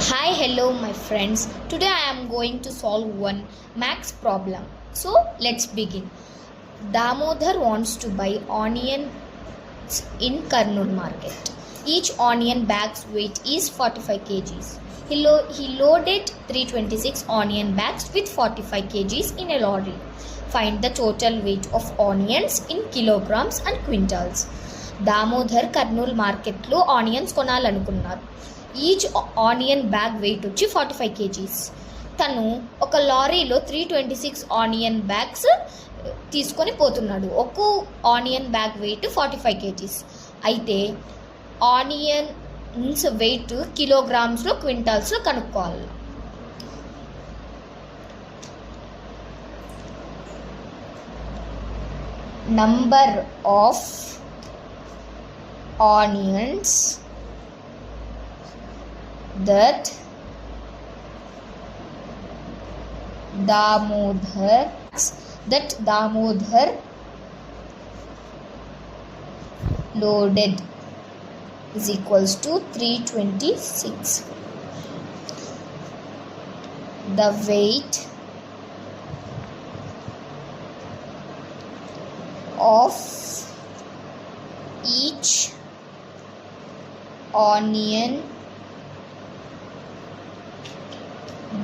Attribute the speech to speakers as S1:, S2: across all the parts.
S1: Hi, hello my friends. Today I am going to solve one max problem. So let's begin. Damodar wants to buy onions in Karnool market. Each onion bag's weight is 45 kgs. He loaded 326 onion bags with 45 kgs in a lorry. Find the total weight of onions in kilograms and quintals. Damodar Kurnool మార్కెట్లో onions కొనాలనుకున్నారు. Each onion bag weight వచ్చి 45 kgs. తను ఒక లారీలో 326 onion bags తీసుకొని పోతున్నాడు. ఒక్కో onion bag wait 45 kgs. అయితే ఆనియన్స్ వెయిట్ కిలోగ్రామ్స్లో క్వింటాల్స్లో కనుక్కోవాలి. Number of onions that Damodar loaded is equals to 326. The weight of each onion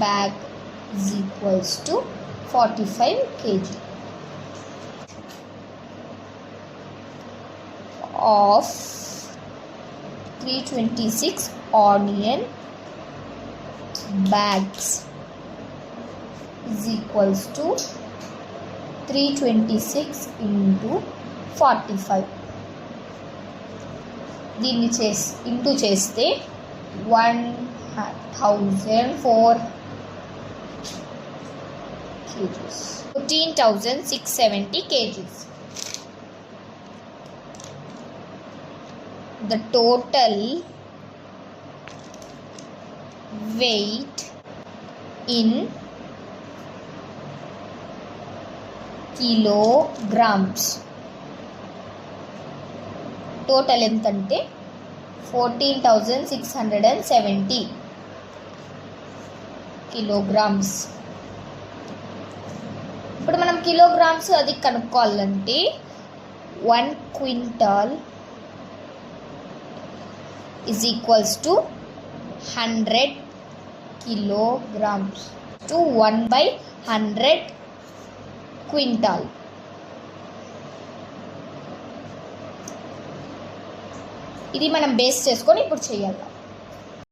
S1: bag is equals to 45 kg. Of 326 onion bags is equals to 326 into 45. దీన్ని into చేస్తే 1004 kgs, 14,670 kgs. The total weight in kilograms. Total ఎంతంటే 14,670 kilograms. ఇప్పుడు మనం kilograms అది కనుక్కోవాలంటే 1 quintal is equals to 100 kilograms to 1/100 quintal. ఇది మనం base చేసుకొని ఇప్పుడు చేయాలి.